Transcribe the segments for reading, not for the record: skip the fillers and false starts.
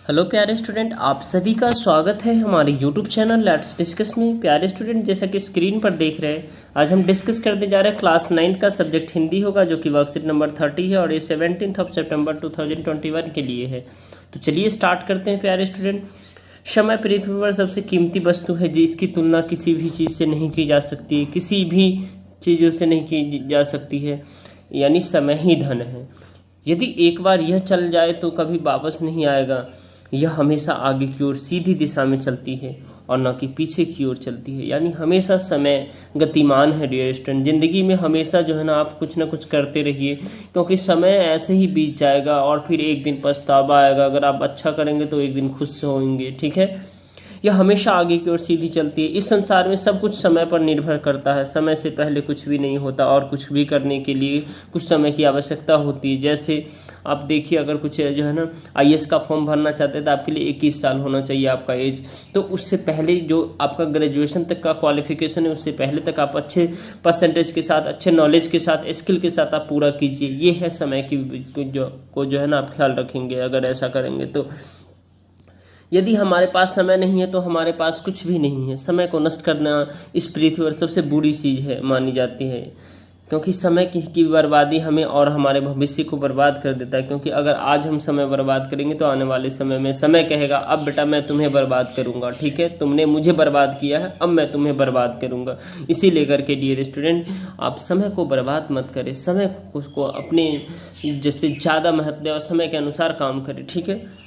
Hello प्यारे student, आप सभी का स्वागत है हमारे यूट्यूब चैनल लेट्स डिस्कस में। प्यारे स्टूडेंट, जैसा कि स्क्रीन पर देख रहे हैं, आज हम डिस्कस करने जा रहे हैं क्लास 9 का सब्जेक्ट हिंदी होगा, जो कि वर्कशीट नंबर 30 है और ये 17 सितंबर 2021 के लिए है। तो चलिए स्टार्ट करते हैं प्यारे स्टूडेंट। समय पृथ्वी पर सबसे कीमती वस्तु है जिसकी तुलना किसी भी चीज़ से नहीं की जा सकती, किसी भी चीज़ों से नहीं की जा सकती है, यानी समय ही धन है। यदि एक बार यह चल जाए तो कभी वापस नहीं आएगा। यह हमेशा आगे की ओर सीधी दिशा में चलती है और न कि पीछे की ओर चलती है, यानी हमेशा समय गतिमान है डियर स्टूडेंट। ज़िंदगी में हमेशा जो है ना, आप कुछ ना कुछ करते रहिए, क्योंकि समय ऐसे ही बीत जाएगा और फिर एक दिन पछतावा आएगा। अगर आप अच्छा करेंगे तो एक दिन खुश होंगे, ठीक है। यह हमेशा आगे की ओर सीधी चलती है। इस संसार में सब कुछ समय पर निर्भर करता है। समय से पहले कुछ भी नहीं होता और कुछ भी करने के लिए कुछ समय की आवश्यकता होती है। जैसे आप देखिए, अगर कुछ जो है ना आईएएस का फॉर्म भरना चाहते हैं तो आपके लिए 21 साल होना चाहिए आपका एज। तो उससे पहले जो आपका ग्रेजुएशन तक का क्वालिफिकेशन है, उससे पहले तक आप अच्छे परसेंटेज के साथ, अच्छे नॉलेज के साथ, स्किल के साथ आप पूरा कीजिए। ये है समय की जो है ना आप ख्याल रखेंगे अगर ऐसा करेंगे तो। यदि हमारे पास समय नहीं है तो हमारे पास कुछ भी नहीं है। समय को नष्ट करना इस पृथ्वी पर सबसे बुरी चीज़ है मानी जाती है, क्योंकि समय की बर्बादी हमें और हमारे भविष्य को बर्बाद कर देता है। क्योंकि अगर आज हम समय बर्बाद करेंगे तो आने वाले समय में समय कहेगा, अब बेटा मैं तुम्हें बर्बाद करूंगा, ठीक है, तुमने मुझे बर्बाद किया है, अब मैं तुम्हें बर्बाद करूंगा। इसी लेकर के डियर स्टूडेंट, आप समय को बर्बाद मत करें, समय को अपने जैसे ज़्यादा महत्व दें और समय के अनुसार काम करें, ठीक है।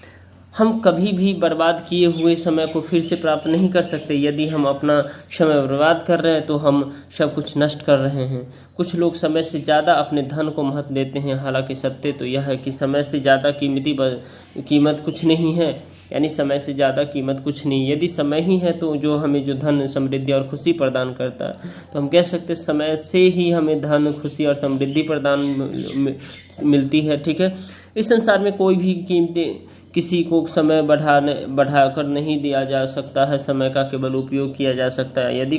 हम कभी भी बर्बाद किए हुए समय को फिर से प्राप्त नहीं कर सकते। यदि हम अपना समय बर्बाद कर रहे हैं तो हम सब कुछ नष्ट कर रहे हैं। कुछ लोग समय से ज़्यादा अपने धन को महत्व देते हैं, हालांकि सत्य तो यह है कि समय से ज़्यादा कीमत कुछ नहीं है, यानी समय से ज़्यादा कीमत कुछ नहीं। यदि समय ही है तो जो हमें जो धन, समृद्धि और खुशी प्रदान करता है, तो हम कह सकते हैं समय से ही हमें धन, खुशी और समृद्धि प्रदान मिलती है, ठीक है। इस संसार में कोई भी कीमतें किसी को समय बढ़ाकर नहीं दिया जा सकता है। समय का केवल उपयोग किया जा सकता है। यदि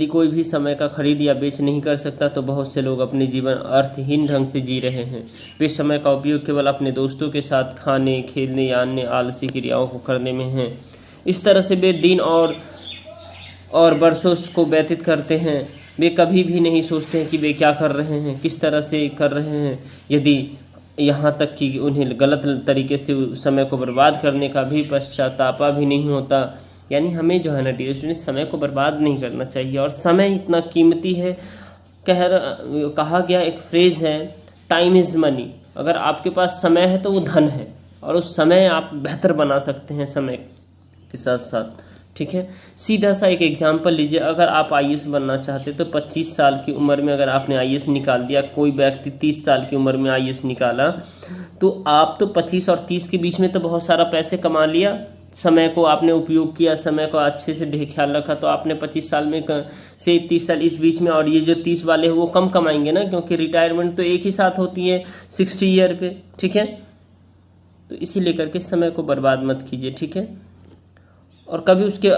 कोई भी समय का खरीद या बेच नहीं कर सकता तो बहुत से लोग अपने जीवन अर्थहीन ढंग से जी रहे हैं। वे समय का उपयोग केवल अपने दोस्तों के साथ खाने, खेलने या अन्य आलसी क्रियाओं को करने में हैं। इस तरह से वे दिन और वर्षों को व्यतीत करते हैं। वे कभी भी नहीं सोचते हैं कि वे क्या कर रहे हैं, किस तरह से कर रहे हैं। यदि यहाँ तक कि उन्हें गलत तरीके से समय को बर्बाद करने का भी पश्चातापा भी नहीं होता। यानी हमें जो है ना डियर स्टूडेंट, समय को बर्बाद नहीं करना चाहिए। और समय इतना कीमती है, कहा गया एक फ्रेज है, टाइम इज़ मनी। अगर आपके पास समय है तो वो धन है, और उस समय आप बेहतर बना सकते हैं समय के साथ साथ, ठीक है। सीधा सा एक एग्जांपल लीजिए, अगर आप आईएएस बनना चाहते तो 25 साल की उम्र में अगर आपने आईएएस निकाल दिया, कोई व्यक्ति 30 साल की उम्र में आईएएस निकाला, तो आप तो 25 और 30 के बीच में तो बहुत सारा पैसे कमा लिया। समय को आपने उपयोग किया, समय को अच्छे से ख्याल रखा, तो आपने 25 साल में से 30 साल इस बीच में, और ये जो 30 वाले हैं वो कम कमाएंगे ना, क्योंकि रिटायरमेंट तो एक ही साथ होती है 60 ईयर पे, ठीक है। तो इसी लेकर के समय को बर्बाद मत कीजिए, ठीक है। और कभी उसके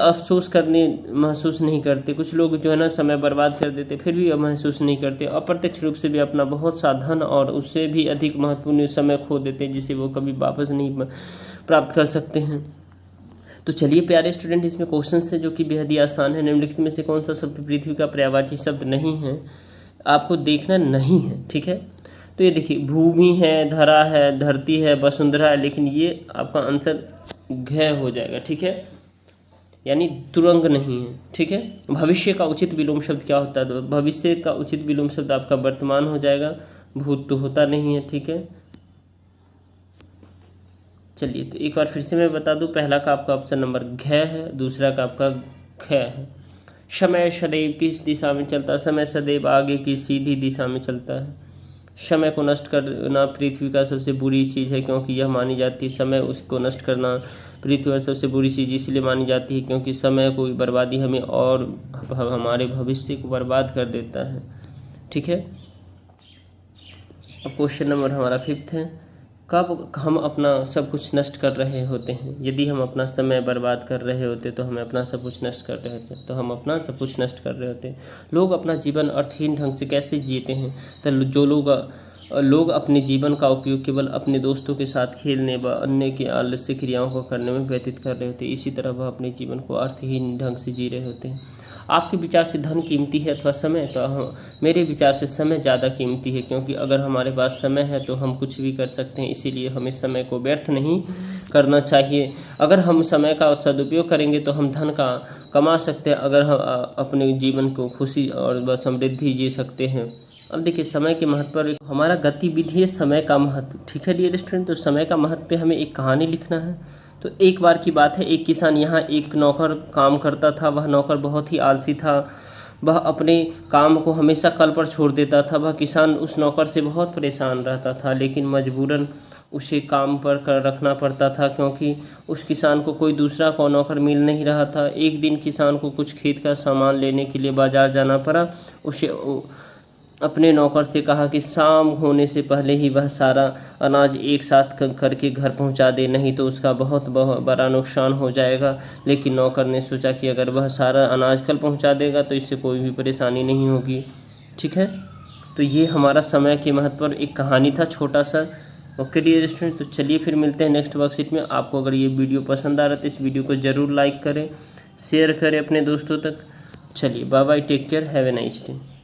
महसूस नहीं करते। कुछ लोग जो है ना समय बर्बाद कर देते फिर भी महसूस नहीं करते। अप्रत्यक्ष रूप से भी अपना बहुत सा धन और उससे भी अधिक महत्वपूर्ण समय खो देते हैं, जिसे वो कभी वापस नहीं प्राप्त कर सकते हैं। तो चलिए प्यारे स्टूडेंट, इसमें क्वेश्चन है जो कि बेहद ही आसान है। निम्नलिखित में से कौन सा शब्द पृथ्वी का पर्यायवाची शब्द नहीं है? आपको देखना नहीं है, ठीक है। तो ये देखिए, भूमि है, धरा है, धरती है, वसुंधरा है, लेकिन ये आपका आंसर घ हो जाएगा, ठीक है, यानी तुरंग नहीं है, ठीक है। भविष्य का उचित विलोम शब्द क्या होता है? तो भविष्य का उचित विलोम शब्द आपका वर्तमान हो जाएगा, भूत तो होता नहीं है, ठीक है। चलिए तो एक बार फिर से मैं बता दूं, पहला का आपका ऑप्शन नंबर घ है, दूसरा का आपका ख है। समय सदैव किस दिशा में चलता है? समय सदैव आगे की सीधी दिशा में चलता है। समय को नष्ट करना पृथ्वी का सबसे बुरी चीज़ है, क्योंकि यह मानी जाती है, समय उसको नष्ट करना पृथ्वी पर सबसे बुरी चीज़ इसलिए मानी जाती है क्योंकि समय को बर्बादी हमें और हमारे भविष्य को बर्बाद कर देता है, ठीक है। अब क्वेश्चन नंबर हमारा 5 है, कब हम अपना सब कुछ नष्ट कर रहे होते हैं? यदि हम अपना समय बर्बाद कर रहे होते तो हमें अपना सब कुछ नष्ट कर रहे होते, तो हम अपना सब कुछ नष्ट कर रहे होते। लोग अपना जीवन अर्थहीन ढंग से कैसे जीते हैं? तो जो लोग लोग अपने जीवन का उपयोग केवल अपने दोस्तों के साथ खेलने व अन्य की आलस्य क्रियाओं को करने में व्यतीत कर रहे होते हैं। इसी तरह वह अपने जीवन को अर्थहीन ढंग से जी रहे होते हैं। आपके विचार से धन कीमती है अथवा समय? तो मेरे विचार से समय ज़्यादा कीमती है, क्योंकि अगर हमारे पास समय है तो हम कुछ भी कर सकते हैं। इसीलिए हमें समय को व्यर्थ नहीं करना चाहिए। अगर हम समय का सदुपयोग करेंगे तो हम धन का कमा सकते हैं। अगर हम अपने जीवन को खुशी और समृद्धि जी सकते हैं। अब देखिए समय के महत्व पर हमारा गतिविधि है समय का महत्व। ठीक है डियर स्टूडेंट, तो समय का महत्व पे हमें एक कहानी लिखना है। तो एक बार की बात है, एक किसान यहाँ एक नौकर काम करता था। वह नौकर बहुत ही आलसी था। वह अपने काम को हमेशा कल पर छोड़ देता था। वह किसान उस नौकर से बहुत परेशान रहता था, लेकिन मजबूरन उसे काम पर कर रखना पड़ता था, क्योंकि उस किसान को कोई दूसरा को नौकर मिल नहीं रहा था। एक दिन किसान को कुछ खेत का सामान लेने के लिए बाजार जाना पड़ा। उसे अपने नौकर से कहा कि शाम होने से पहले ही वह सारा अनाज एक साथ करके घर पहुंचा दे, नहीं तो उसका बहुत बड़ा नुकसान हो जाएगा। लेकिन नौकर ने सोचा कि अगर वह सारा अनाज कल पहुंचा देगा तो इससे कोई भी परेशानी नहीं होगी। ठीक है, तो ये हमारा समय के महत्व पर एक कहानी था छोटा सा। ओके डियर स्टूडेंट, तो चलिए फिर मिलते हैं नेक्स्ट वर्कशीट में। आपको अगर ये वीडियो पसंद आ रहा है तो इस वीडियो को ज़रूर लाइक करें, शेयर करें अपने दोस्तों तक। चलिए bye bye, take care, have a nice day.